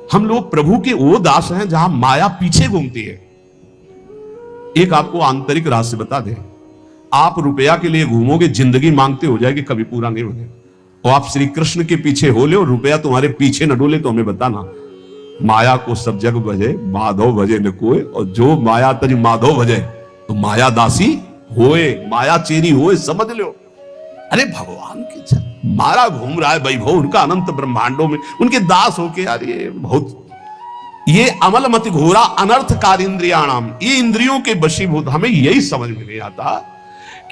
हम लोग प्रभु के वो दास हैं जहां माया पीछे घूमती है। एक आपको आंतरिक रहस्य बता दें, आप रुपया के लिए घूमोगे, जिंदगी मांगते हो जाएगी, कभी पूरा नहीं होगा। और आप श्री कृष्ण के पीछे हो ले और रुपया तुम्हारे पीछे न डोले तो हमें बताना। माया को सब जग भजे, माधव भजे न कोई, और जो माया तज माधव भजे तो माया दासी होए, माया चेरी होए, समझ लो। अरे भगवान के मारा घूम रहा है वैभव उनका अनंत ब्रह्मांडों में, उनके दास होके यार ये बहुत, ये अमल मत घोरा अनर्थकार इंद्रियाणाम, ये इंद्रियों के वशीभूत। हमें यही समझ में नहीं आता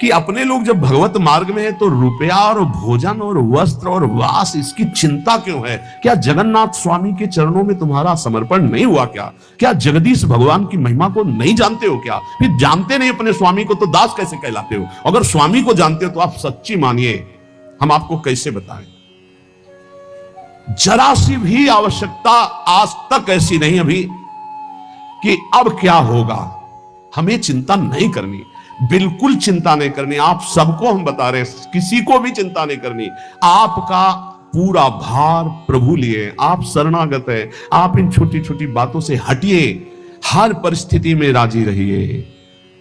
कि अपने लोग जब भगवत मार्ग में है तो रुपया और भोजन और वस्त्र और वास इसकी चिंता क्यों है? क्या जगन्नाथ स्वामी के चरणों में तुम्हारा समर्पण नहीं हुआ क्या? क्या जगदीश भगवान की महिमा को नहीं जानते हो क्या? फिर जानते नहीं अपने स्वामी को तो दास कैसे कहलाते हो? अगर स्वामी को जानते हो तो आप सच्ची मानिए, हम आपको कैसे बताएं। जरा सी भी आवश्यकता आज तक ऐसी नहीं अभी कि अब क्या होगा। हमें चिंता नहीं करनी, बिल्कुल चिंता नहीं करनी। आप सबको हम बता रहे हैं, किसी को भी चिंता नहीं करनी। आपका पूरा भार प्रभु लिए, आप शरणागत है। आप इन छोटी छोटी बातों से हटिए, हर परिस्थिति में राजी रहिए।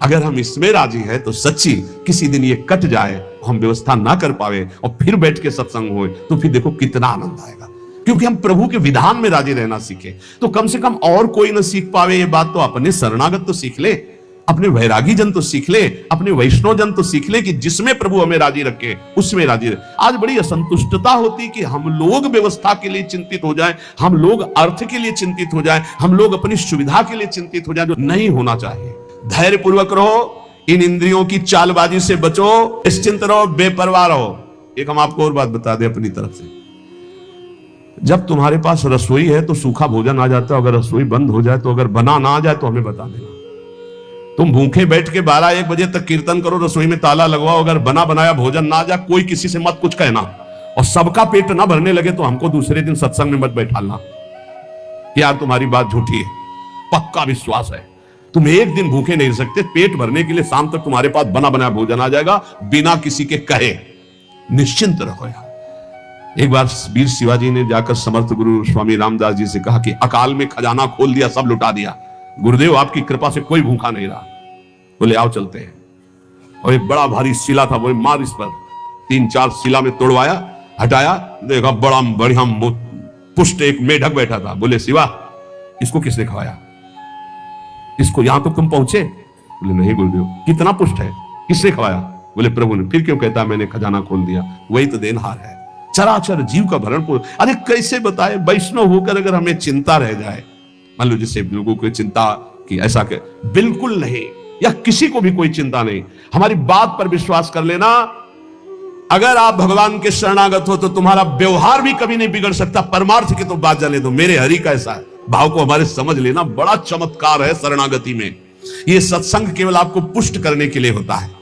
अगर हम इसमें राजी है तो सच्ची किसी दिन ये कट जाए, हम व्यवस्था ना कर पावे और फिर बैठ के सत्संग हो, तो फिर देखो कितना आनंद आएगा। क्योंकि हम प्रभु के विधान में राजी रहना सीखे, तो कम से कम और कोई ना सीख पावे ये बात तो अपने शरणागत तो सीख ले, अपने वैरागी जन तो सीख ले, अपने वैष्णव जन तो सीख ले कि जिसमें प्रभु हमें राजी रखे उसमें राजी रहे। आज बड़ी असंतुष्टता होती कि हम लोग व्यवस्था के लिए चिंतित हो जाएं, हम लोग अर्थ के लिए चिंतित हो जाएं, हम लोग अपनी सुविधा के लिए चिंतित हो जाएं, जो नहीं होना चाहिए। धैर्य पूर्वक रहो, इन इंद्रियों की चालबाजी से बचो, निश्चिंत रहो, बेपरवाह रहो। एक हम आपको और बात बता दें अपनी तरफ से, जब तुम्हारे पास रसोई है तो सूखा भोजन आ जाता है, अगर रसोई बंद हो जाए तो, अगर बना ना आ जाए तो हमें बता देना। तुम भूखे बैठ के 12-1 बजे तक कीर्तन करो, रसोई में ताला लगवाओ, अगर बना बनाया भोजन ना आ जाए, कोई किसी से मत कुछ कहना, और सबका पेट ना भरने लगे तो हमको दूसरे दिन सत्संग में मत बैठालना कि यार तुम्हारी बात झूठी है। पक्का विश्वास है, तुम एक दिन भूखे नहीं रह सकते। पेट भरने के लिए शाम तक तुम्हारे पास बना बनाया भोजन आ जाएगा, बिना किसी के कहे। निश्चिंत रहो यार। एक बार वीर शिवाजी ने जाकर समर्थ गुरु स्वामी रामदास जी से कहा कि अकाल में खजाना खोल दिया, सब लुटा दिया, गुरुदेव आपकी कृपा से कोई भूखा नहीं रहा। बोले आओ चलते हैं। और एक बड़ा भारी शिला था, बोले मार इस पर। 3-4 शिला में तोड़वाया, हटाया, देखा बड़ा बढ़िया पुष्ट एक मेढक बैठा था। बोले शिवा इसको किसने खवाया? इसको यहां तो तुम पहुंचे? बोले नहीं गुरुदेव। कितना पुष्ट है, किसने खवाया? बोले प्रभु ने। फिर क्यों कहता मैंने खजाना खोल दिया? वही तो देनहार है, चराचर जीव का भरण पोषण। अरे कैसे बताए, वैष्णव होकर अगर हमें चिंता रह जाए, मान लो जिससे लोगों को चिंता कि ऐसा के, बिल्कुल नहीं, या किसी को भी कोई चिंता नहीं। हमारी बात पर विश्वास कर लेना, अगर आप भगवान के शरणागत हो तो तुम्हारा व्यवहार भी कभी नहीं बिगड़ सकता। परमार्थ की तो बात जाने दो, मेरे हरि का ऐसा भाव को हमारे समझ लेना, बड़ा चमत्कार है शरणागति में। यह सत्संग केवल आपको पुष्ट करने के लिए होता है।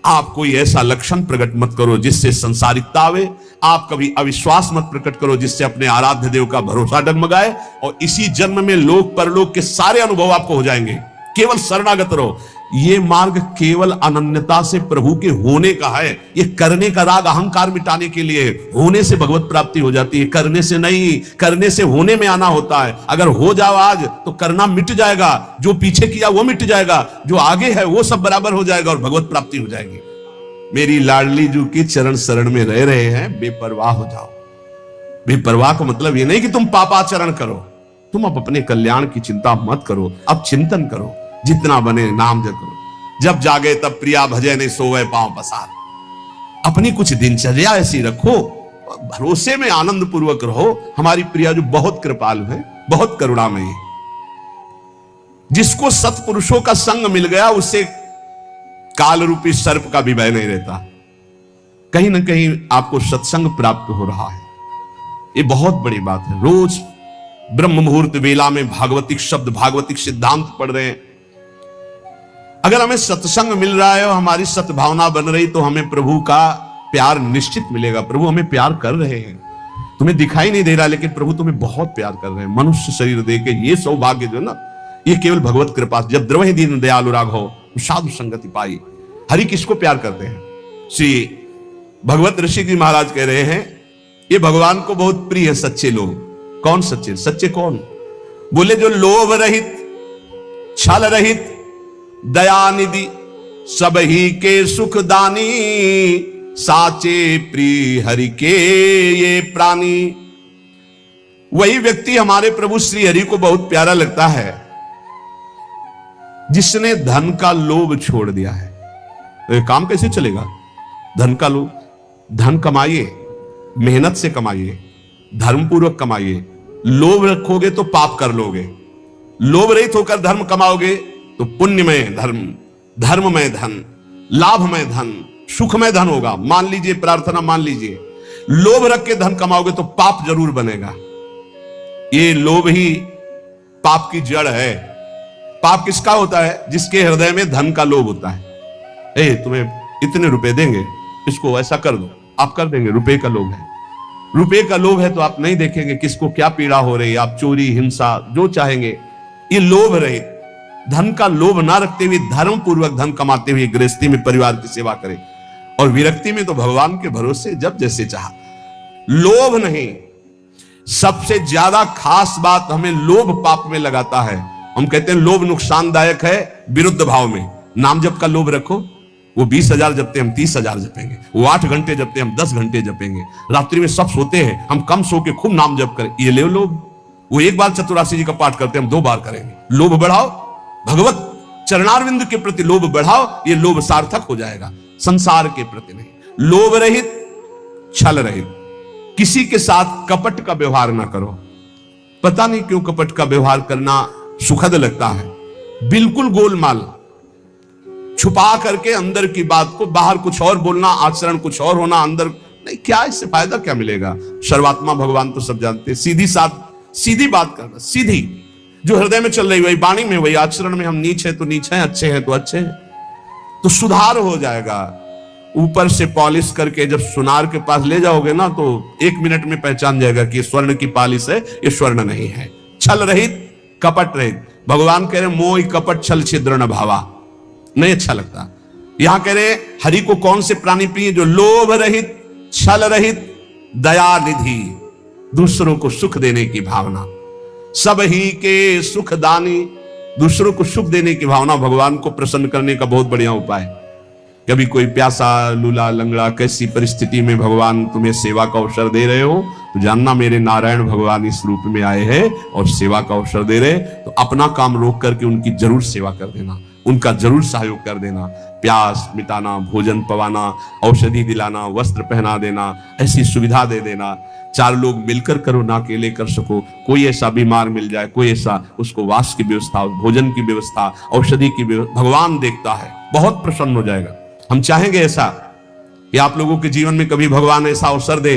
आप कोई ऐसा लक्षण प्रकट मत करो जिससे संसारिकता आवे, आप कभी अविश्वास मत प्रकट करो जिससे अपने आराध्य देव का भरोसा डगमगाए, और इसी जन्म में लोक परलोक के सारे अनुभव आपको हो जाएंगे। केवल शरणागत रहो। ये मार्ग केवल अनन्यता से प्रभु के होने का है। ये करने का राग अहंकार मिटाने के लिए, होने से भगवत प्राप्ति हो जाती है, करने से नहीं। करने से होने में आना होता है। अगर हो जाओ आज तो करना मिट जाएगा, जो पीछे किया वो मिट जाएगा, जो आगे है वो सब बराबर हो जाएगा और भगवत प्राप्ति हो जाएगी। मेरी लाडली जू की चरण शरण में रह रहे हैं, बेपरवाह हो जाओ। बेपरवाह का मतलब ये नहीं कि तुम पापाचरण करो, तुम अब अपने कल्याण की चिंता मत करो। अब चिंतन करो, जितना बने नाम जप करो। जब जागे तब प्रिया भजे नहीं सोवे पांव पसार। अपनी कुछ दिनचर्या ऐसी रखो, भरोसे में आनंद पूर्वक रहो। हमारी प्रिया जो बहुत कृपालु है, बहुत करुणामयी है, जिसको सत्पुरुषों का संग मिल गया उसे काल रूपी सर्प का भी भय नहीं रहता। कहीं ना कहीं आपको सत्संग प्राप्त हो रहा है, ये बहुत बड़ी बात है। रोज ब्रह्म मुहूर्त वेला में भागवतिक शब्द, भागवतिक सिद्धांत पढ़ रहे हैं। अगर हमें सत्संग मिल रहा है और हमारी सद्भावना बन रही तो हमें प्रभु का प्यार निश्चित मिलेगा। प्रभु हमें प्यार कर रहे हैं, तुम्हें दिखाई नहीं दे रहा, लेकिन प्रभु तुम्हें बहुत प्यार कर रहे हैं। मनुष्य शरीर दे के ये सौभाग्य जो है ना, ये केवल भगवत कृपा। जब द्रवहि दीन दयालु राघव साधु संगति पाई। हरि किसको प्यार करते हैं? श्री भगवत ऋषि जी महाराज कह रहे हैं, ये भगवान को बहुत प्रिय है सच्चे लोग। कौन सच्चे? सच्चे कौन? बोले जो लोभ रहित, छल रहित, दयानिधि, सब ही के सुख दानी, साचे प्रिय हरि के ये प्राणी। वही व्यक्ति हमारे प्रभु श्री हरि को बहुत प्यारा लगता है जिसने धन का लोभ छोड़ दिया है। तो ये काम कैसे चलेगा? धन का लोभ। धन कमाइए, मेहनत से कमाइए, धर्मपूर्वक कमाइए। लोभ रखोगे तो पाप कर लोगे, लोभ रहित होकर धर्म कमाओगे तो पुण्यमय धर्म, धर्ममय धन, लाभमय धन, सुखमय धन होगा। मान लीजिए, प्रार्थना मान लीजिए, लोभ रख के धन कमाओगे तो पाप जरूर बनेगा। ये लोभ ही पाप की जड़ है। पाप किसका होता है? जिसके हृदय में धन का लोभ होता है। तुम्हें इतने रुपए देंगे, इसको ऐसा कर दो, आप कर देंगे। रुपए का लोभ है। रुपए का लोभ है तो आप नहीं देखेंगे किसको क्या पीड़ा हो रही है, आप चोरी, हिंसा, जो चाहेंगे। ये लोभ रहे। धन का लोभ ना रखते हुए धर्म पूर्वक धन कमाते हुए गृहस्थी में परिवार की सेवा करें, और विरक्ति में तो भगवान के भरोसे जब जैसे चाहा। लोभ नहीं। सबसे ज्यादा खास बात हमें लोभ पाप में लगाता है। हम कहते हैं लोभ नुकसानदायक है विरुद्ध भाव में। नाम जप का लोभ रखो, वो 20,000 जपते हम 30,000 जपेंगे, वो 8 घंटे जपते हम 10 घंटे जपेंगे, रात्रि में सब सोते हैं हम कम सो के खूब नाम जप करें, ये ले लोभ। वो एक बार चतुरासी जी का पाठ करते हम 2 बार करेंगे। लोभ बढ़ाओ, भगवत चरणारविंद के प्रति लोभ बढ़ाओ, ये लोभ सार्थक हो जाएगा। संसार के प्रति नहीं। लोभ रहित, छल रहित, किसी के साथ कपट का व्यवहार ना करो। पता नहीं क्यों कपट का व्यवहार करना सुखद लगता है। बिल्कुल गोलमाल, छुपा करके अंदर की बात को बाहर कुछ और बोलना, आचरण कुछ और होना, अंदर नहीं। क्या इससे फायदा क्या मिलेगा? सर्वात्मा भगवान तो सब जानते हैं। सीधी बात करना, सीधी, जो हृदय में चल रही वही वाणी में, वही आचरण में। हम नीच है तो नीच है, अच्छे हैं तो अच्छे हैं, तो सुधार हो जाएगा। ऊपर से पॉलिश करके जब सुनार के पास ले जाओगे ना, तो 1 मिनट में पहचान जाएगा कि स्वर्ण की पॉलिश है, ये स्वर्ण नहीं है। छल रहित, कपट रहित। भगवान कह रहे मोह कपट छल छिद्र न भावा, नहीं अच्छा लगता। यहां कह रहे हरि को कौन से प्राणी प्रिय? जो लोभ रहित, छल रहित, दया निधि, दूसरों को सुख देने की भावना, सब ही के सुख दानी। दूसरों को सुख देने की भावना भगवान को प्रसन्न करने का बहुत बढ़िया उपाय। कभी कोई प्यासा, लूला, लंगड़ा, कैसी परिस्थिति में भगवान तुम्हें सेवा का अवसर दे रहे हो, तो जानना मेरे नारायण भगवान इस रूप में आए हैं और सेवा का अवसर दे रहे। तो अपना काम रोक करके उनकी जरूर सेवा कर देना, उनका जरूर सहयोग कर देना। प्यास मिटाना, भोजन पवाना, औषधि दिलाना, वस्त्र पहना देना, ऐसी सुविधा दे देना। 4 लोग मिलकर करो, ना अकेले कर सको। कोई ऐसा बीमार मिल जाए, कोई ऐसा, उसको वास की व्यवस्था, भोजन की व्यवस्था, औषधि की व्यवस्था, भगवान देखता है, बहुत प्रसन्न हो जाएगा। हम चाहेंगे ऐसा कि आप लोगों के जीवन में कभी भगवान ऐसा अवसर दे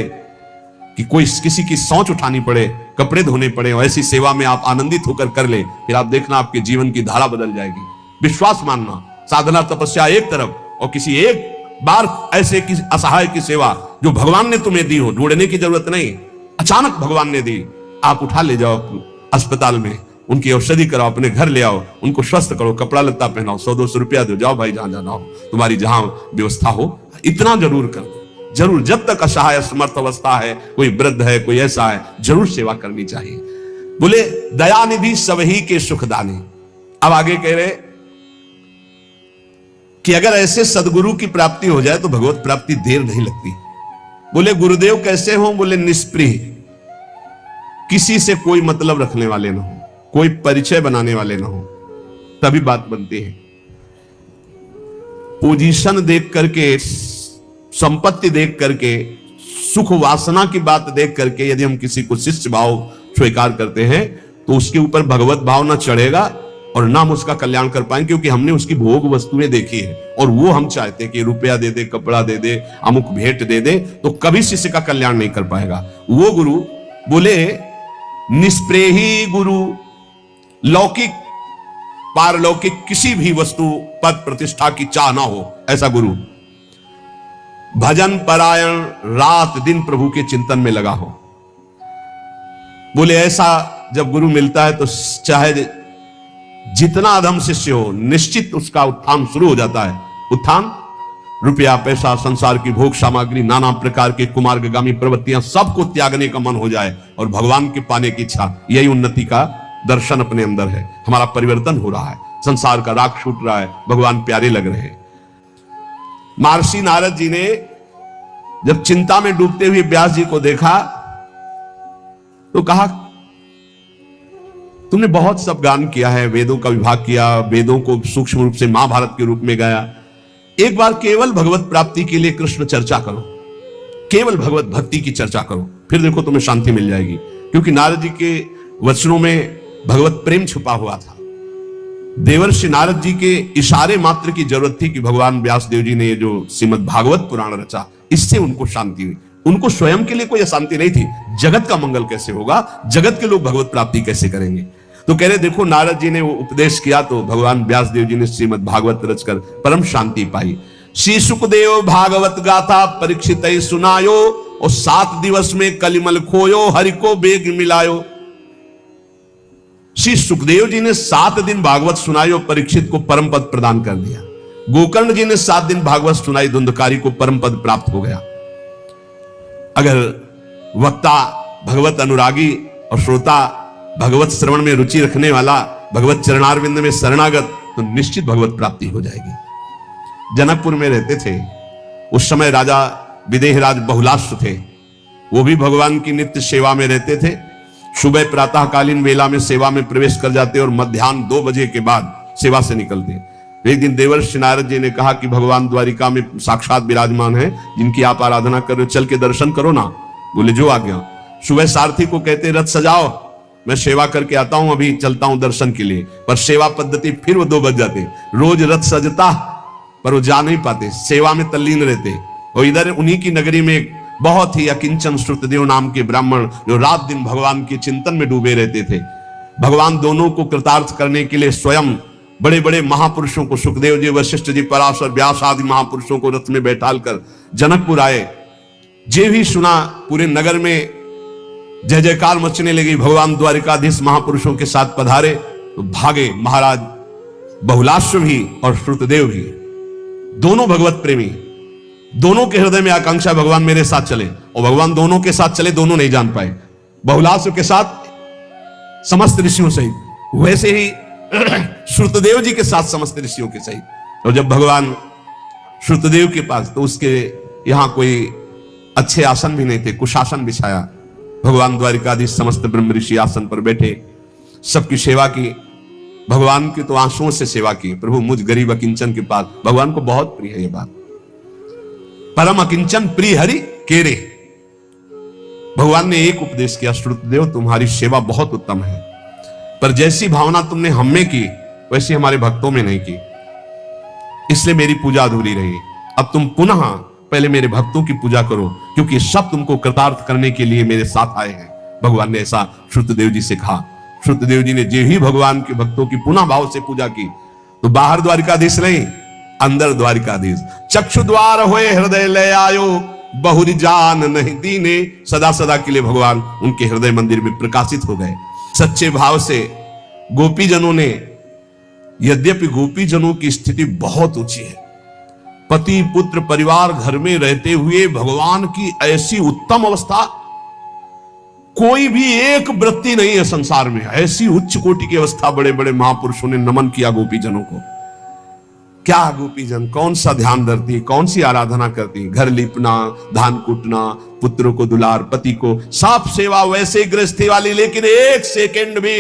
कि कोई किसी की सोच उठानी पड़े, कपड़े धोने पड़े, और ऐसी सेवा में आप आनंदित होकर कर ले। फिर आप देखना आपके जीवन की धारा बदल जाएगी। विश्वास मानना, साधना तपस्या एक तरफ, और किसी एक बार ऐसे किसी असहाय की सेवा जो भगवान ने तुम्हें दी हो, ढूंढने की जरूरत नहीं, अचानक भगवान ने दी, आप उठा ले जाओ अस्पताल में, उनकी औषधि कराओ, अपने घर ले आओ, उनको स्वस्थ करो, कपड़ा लत्ता पहनाओ, 100-200 रुपया दो, जाओ भाई जहां जाना हो, तुम्हारी जहां व्यवस्था हो, इतना जरूर कर दो। जरूर, जब तक असहाय समर्थ अवस्था है, कोई वृद्ध है, कोई ऐसा है, जरूर सेवा करनी चाहिए। बोले दयानिधि सब ही के सुखदानी। अब आगे कह रहे कि अगर ऐसे सदगुरु की प्राप्ति हो जाए तो भगवत प्राप्ति देर नहीं लगती। बोले गुरुदेव कैसे हो? बोले निष्प्रिय, किसी से कोई मतलब रखने वाले ना हो, कोई परिचय बनाने वाले ना हो, तभी बात बनती है। पोजीशन देख करके, संपत्ति देख करके, सुख वासना की बात देख करके यदि हम किसी को शिष्य भाव स्वीकार करते हैं तो उसके ऊपर भगवत भाव ना चढ़ेगा और ना हम उसका कल्याण कर पाएंगे, क्योंकि हमने उसकी भोग वस्तुएं देखी है और वो हम चाहते हैं कि रुपया दे दे, कपड़ा दे दे, अमुक भेंट दे दे, तो कभी शिष्य का कल्याण नहीं कर पाएगा वो गुरु। बोले निष्प्रेही गुरु, लौकिक पारलौकिक किसी भी वस्तु पद प्रतिष्ठा की चाह ना हो ऐसा गुरु। भजन परायण, रात दिन प्रभु के चिंतन में लगा हो। बोले ऐसा जब गुरु मिलता है तो चाहे जितना अधम शिष्य हो, निश्चित उसका उत्थान शुरू हो जाता है। उत्थान रुपया पैसा, संसार की भोग सामग्री, नाना प्रकार के कुमार्गामी प्रवृत्तियां, सबको त्यागने का मन हो जाए और भगवान के पाने की इच्छा, यही उन्नति का दर्शन अपने अंदर है। हमारा परिवर्तन हो रहा है, संसार का राग छूट रहा है, भगवान प्यारे लग रहे हैं। महर्षि नारद जी ने जब चिंता में डूबते हुए व्यास जी को देखा तो कहा, तुमने बहुत सब गान किया है, वेदों का विभाग किया, वेदों को सूक्ष्म रूप से महाभारत के रूप में गाया, एक बार केवल भगवत प्राप्ति के लिए कृष्ण चर्चा करो, केवल भगवत भक्ति की चर्चा करो, फिर देखो तुम्हें शांति मिल जाएगी। क्योंकि नारद जी के वचनों में भगवत प्रेम छुपा हुआ था। देवर्षि नारद जी के इशारे मात्र की जरूरत थी कि भगवान व्यासदेव जी ने ये जो श्रीमद् भागवत पुराण रचा, इससे उनको शांति हुई। उनको स्वयं के लिए कोई शांति नहीं थी, जगत का मंगल कैसे होगा, जगत के लोग भगवत प्राप्ति कैसे करेंगे। तो कह रहे देखो नारद जी ने वो उपदेश किया तो भगवान व्यासदेव जी ने श्रीमद् भागवत रचकर परम शांति पाई। श्री सुखदेव भागवत गाथा परीक्षित सुनायो, और 7 दिवस में कलिमल खोयो, हरि को बेग मिलायो। श्री सुखदेव जी ने 7 दिन भागवत सुनाई और परीक्षित को परम पद प्रदान कर दिया। गोकर्ण जी ने 7 दिन भागवत सुनाई, धुंधकारी को परम पद प्राप्त हो गया। अगर वक्ता भगवत अनुरागी और श्रोता भगवत श्रवण में रुचि रखने वाला, भगवत चरणारविंद में शरणागत, तो निश्चित भगवत प्राप्ति हो जाएगी। जनकपुर में रहते थे उस समय राजा विदेहराज बहुलाश्व थे, वो भी भगवान की नित्य सेवा में रहते थे। सुबह प्रातःकालीन वेला में सेवा में प्रवेश कर जाते और मध्याह्न 2 बजे के बाद सेवा से निकलते। एक दिन देवर्षि नारद जी ने कहा कि भगवान द्वारिका में साक्षात विराजमान है, जिनकी आप आराधना कर रहे हो, चल के दर्शन करो ना। बोले जो आज्ञा। सुबह सारथी को कहते रथ सजाओ, मैं सेवा करके आता हूं, अभी चलता हूं दर्शन के लिए। पर सेवा पद्धति फिर वो 2 बज जाते। रोज रथ सजता पर वो जा नहीं पाते, सेवा में तल्लीन रहते। और इधर उन्हीं की नगरी में बहुत ही अकिंचन श्रुतदेव नाम के ब्राह्मण जो रात दिन भगवान के चिंतन में डूबे रहते थे। भगवान दोनों को कृतार्थ करने के लिए स्वयं बड़े बड़े महापुरुषों को, सुखदेव जी, वशिष्ठ जी, पराशर, व्यास आदि महापुरुषों को रथ में बैठाल कर जनकपुर आए। जे भी सुना पूरे नगर में जय जयकार मचने लगी। भगवान द्वारिकाधीश महापुरुषों के साथ पधारे तो भागे महाराज बहुलाश्व भी और श्रुतदेव भी, दोनों भगवत प्रेमी। दोनों के हृदय में आकांक्षा भगवान मेरे साथ चले, और भगवान दोनों के साथ चले, दोनों नहीं जान पाए। बहुलाश्व के साथ समस्त ऋषियों सहित, वैसे ही श्रुतदेव जी के साथ समस्त ऋषियों के सहित। और जब भगवान श्रुतदेव के पास, तो उसके यहां कोई अच्छे आसन भी नहीं थे, कुशासन बिछाया। भगवान द्वारिकाधीश समस्त ब्रह्म ऋषि आसन पर बैठे, सबकी सेवा की। भगवान की तो आंसुओं से सेवा की, प्रभु मुझ गरीब अकिंचन के पास। भगवान को बहुत प्रिय है ये बात, परम अकिंचन प्रिय हरि केरे। भगवान ने एक उपदेश किया, श्रुतदेव तुम्हारी सेवा बहुत उत्तम है, पर जैसी भावना तुमने हम में की वैसी हमारे भक्तों में नहीं की, इसलिए मेरी पूजा अधूरी रही। अब तुम पुनः पहले मेरे भक्तों की पूजा करो, क्योंकि सब तुमको कृतार्थ करने के लिए मेरे साथ आए हैं। भगवान ने ऐसा श्रुतदेव जी से कहा। श्रुतदेव जी ने जे ही भगवान के भक्तों की पुनः भाव से पूजा की, तो बाहर द्वारिकाधीश नहीं, अंदर द्वारिकाधीश। चक्षु द्वार होए हृदय ले आयो, बहुरी जान नहीं दीने। सदा सदा के लिए भगवान उनके हृदय मंदिर में प्रकाशित हो गए। सच्चे भाव से गोपीजनों ने, यद्यपि गोपीजनों की स्थिति बहुत ऊंची है, पति पुत्र परिवार घर में रहते हुए भगवान की ऐसी उत्तम अवस्था कोई भी एक वृत्ति नहीं है संसार में। ऐसी उच्च कोटि की अवस्था बड़े बड़े महापुरुषों ने नमन किया गोपीजनों को। क्या गोपीजन कौन सा ध्यान धरती, कौन सी आराधना करती, घर लिपना, धान कूटना, पुत्रों को दुलार, पति को साफ सेवा, वैसे गृहस्थी वाली। लेकिन एक सेकंड भी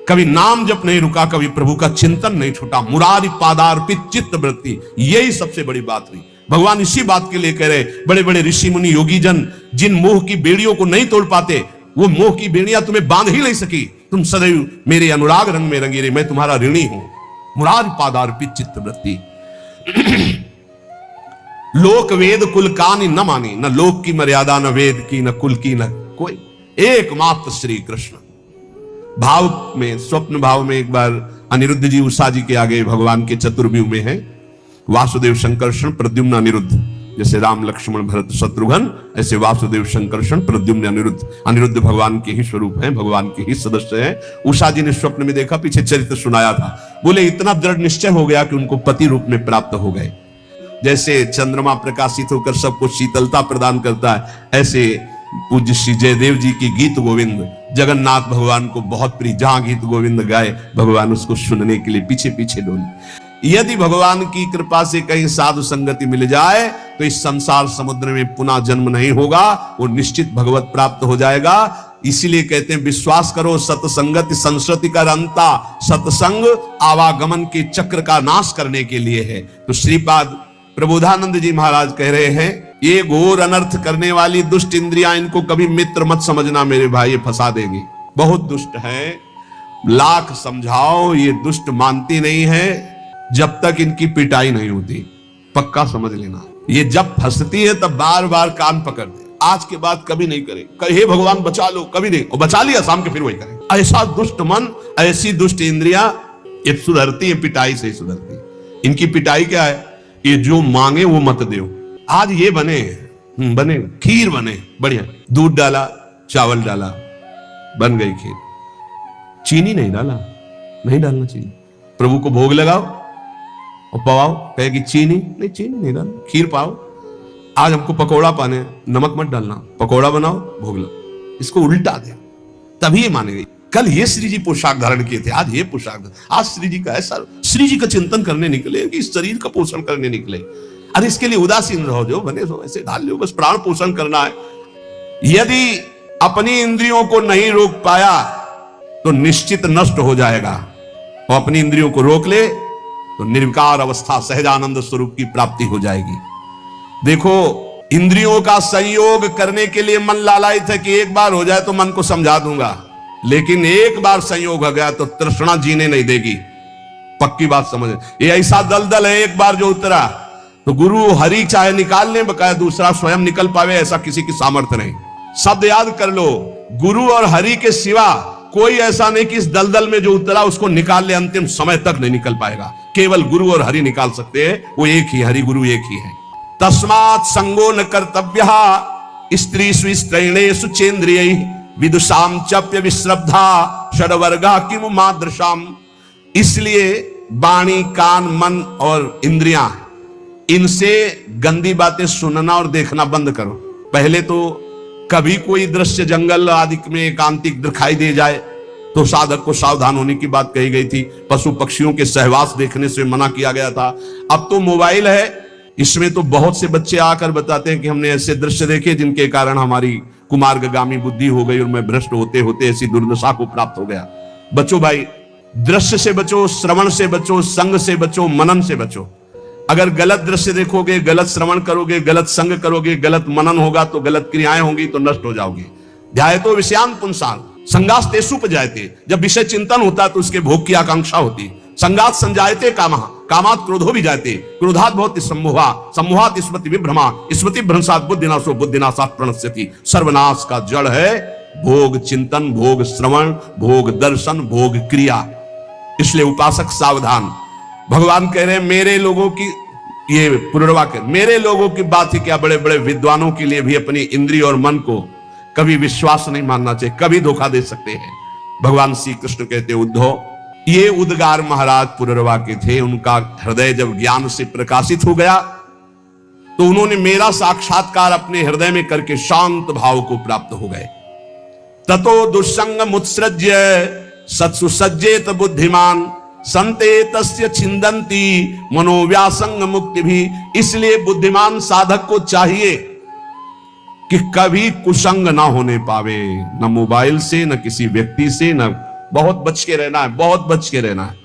कभी नाम जप नहीं रुका, कभी प्रभु का चिंतन नहीं छूटा। मुरारी पादार्पित चित्त वृत्ति, यही सबसे बड़ी बात हुई। भगवान इसी बात के लिए कह रहे, बड़े बड़े ऋषि मुनि योगी जन जिन मोह की बेड़ियों को नहीं तोड़ पाते, वो मोह की बेड़ियां तुम्हें बांध ही नहीं सकी। तुम सदैव मेरे अनुराग रंग में रंगी रही, मैं तुम्हारा ऋणी हूं। मुरारी पादार्पित चित्त वृत्ति। लोक वेद कुल कानी न मानी, न लोक की मर्यादा, न वेद की, न कुल की, न कोई, एकमात्र श्री कृष्ण। भाव में, स्वप्न भाव में एक बार अनिरुद्ध जी उषा जी के आगे भगवान के चतुर्व्यूह में है। वासुदेव शंकर्षण प्रद्युम्न अनिरुद्ध, जैसे राम लक्ष्मण भरत शत्रुघ्न, ऐसे वासुदेव शंकर्षण प्रद्युम्न अनिरुद्ध। अनिरुद्ध भगवान के ही स्वरूप हैं, भगवान के ही सदस्य हैं। उषा जी ने स्वप्न में देखा, पीछे चरित्र सुनाया था। बोले इतना दृढ़ निश्चय हो गया कि उनको पति रूप में प्राप्त हो गए। जैसे चंद्रमा प्रकाशित होकर सबको शीतलता प्रदान करता है, ऐसे पूज्य श्री जयदेव जी की गीत गोविंद जगन्नाथ भगवान को बहुत प्रिय। जहां गीत गोविंद गाए भगवान उसको सुनने के लिए पीछे पीछे डोले। यदि भगवान की कृपा से कहीं साधु संगति मिल जाए तो इस संसार समुद्र में पुनः जन्म नहीं होगा, वो निश्चित भगवत प्राप्त हो जाएगा। इसीलिए कहते हैं विश्वास करो सत्संगति संस्कृति का अंता, सत्संग आवागमन के चक्र का नाश करने के लिए है। तो श्रीपाद प्रबोधानंद जी महाराज कह रहे हैं ये घोर अनर्थ करने वाली दुष्ट इंद्रियां, इनको कभी मित्र मत समझना मेरे भाई, ये फंसा देंगे। बहुत दुष्ट है, लाख समझाओ ये दुष्ट मानती नहीं है जब तक इनकी पिटाई नहीं होती। पक्का समझ लेना, ये जब फंसती है तब बार बार कान पकड़ दे। आज के बाद कभी नहीं करे, हे भगवान बचा लो, कभी नहीं। और बचा लिया शाम के फिर वही करे। ऐसा दुष्ट मन, ऐसी दुष्ट इंद्रियां ये सुधरती है पिटाई से ही सुधरती। इनकी पिटाई क्या है, ये जो मांगे वो मत दो। आज ये बने बने खीर बने बढ़िया, दूध डाला चावल डाला बन गई खीर, चीनी नहीं डाला, नहीं डालना चीनी। प्रभु को भोग लगाओ और पवाओ, कहेगी चीनी नहीं, चीनी नहीं डालना, खीर पाओ। आज हमको पकौड़ा पाने, नमक मत डालना, पकौड़ा बनाओ भोग लो। इसको उल्टा दे तभी मानेगी। कल ये श्री जी पोशाक धारण किए थे, आज ये पोशाक, आज श्री जी का ऐसा, श्री जी का चिंतन करने निकले कि शरीर का पोषण करने निकले। अरे इसके लिए उदासीन रहो, जो बने सो ऐसे ढाल लो, बस प्राण पोषण करना है। यदि अपनी इंद्रियों को नहीं रोक पाया तो निश्चित नष्ट हो जाएगा, और अपनी इंद्रियों को रोक ले तो निर्विकार अवस्था सहजानंद स्वरूप की प्राप्ति हो जाएगी। देखो इंद्रियों का संयोग करने के लिए मन लालायित है कि एक बार हो जाए तो मन को समझा दूंगा, लेकिन एक बार संयोग हो गया तो तृष्णा जीने नहीं देगी। पक्की बात समझ, ये ऐसा दलदल है, एक बार जो उतरा तो गुरु हरि चाहे निकाल ले, बकाया दूसरा स्वयं निकल पावे ऐसा किसी की सामर्थ्य नहीं। शब्द याद कर लो, गुरु और हरि के सिवा कोई ऐसा नहीं कि इस दलदल में जो उतरा उसको निकाल ले, अंतिम समय तक नहीं निकल पाएगा। केवल गुरु और हरि निकाल सकते हैं, वो एक ही, हरि गुरु एक ही है। तस्मात् संगो न कर्तव्यः स्त्री स्त्रीणेषु चेन्द्रियैः विदुषाम चप्य विश्रब्धा षड्वर्गा किमु मादृशाम। इसलिए वाणी कान मन और इंद्रियां, इनसे गंदी बातें सुनना और देखना बंद करो। पहले तो कभी कोई दृश्य जंगल आदि में एकांतिक दिखाई दे जाए तो साधक को सावधान होने की बात कही गई थी। पशु पक्षियों के सहवास देखने से मना किया गया था। अब तो मोबाइल है, इसमें तो बहुत से बच्चे आकर बताते हैं कि हमने ऐसे दृश्य देखे जिनके कारण हमारी कुमार्गगामी बुद्धि हो गई और मैं भ्रष्ट होते होते ऐसी दुर्दशा को प्राप्त हो गया। बचो भाई, दृश्य से बचो, श्रवण से बचो, संग से बचो, मनन से बचो। अगर गलत दृश्य देखोगे, गलत श्रवण करोगे, गलत संग करोगे, गलत मनन होगा तो गलत क्रियाएं होंगी तो नष्ट हो जाओगे। ध्यायतो विषयान पुंसान संगास्तेषु उपजायते। जब विषय चिंतन होता है तो उसके भोग की आकांक्षा होती। संगात संजायते कामः कामात् क्रोधो भी जायते, क्रोधात् भवति सम्मोहा, सम्मोहात् स्मृति विभ्रमा, स्मृति भ्रंशात् बुद्धिनाशो, बुद्धिनाशात् प्रणश्यति। सर्वनाश का जड़ है भोग चिंतन, भोग श्रवण, भोग दर्शन, भोग क्रिया। इसलिए उपासक सावधान। भगवान कह रहे हैं मेरे लोगों की, ये पुनर्वाक्य, मेरे लोगों की बात ही क्या, बड़े बड़े विद्वानों के लिए भी अपनी इंद्रिय और मन को कभी विश्वास नहीं मानना चाहिए, कभी धोखा दे सकते हैं। भगवान श्री कृष्ण कहते उद्धव, ये उद्गार महाराज पुनर्वाक्य थे। उनका हृदय जब ज्ञान से प्रकाशित हो गया तो उन्होंने मेरा साक्षात्कार अपने हृदय में करके शांत भाव को प्राप्त हो गए। ततो दुस्संग मुत्सृज्य सत्सु सज्जेत बुद्धिमान संते तस्य छिंदंती मनोव्यासंग मुक्ति भी। इसलिए बुद्धिमान साधक को चाहिए कि कभी कुसंग ना होने पावे, न मोबाइल से, न किसी व्यक्ति से, न, बहुत बच के रहना है, बहुत बच के रहना है।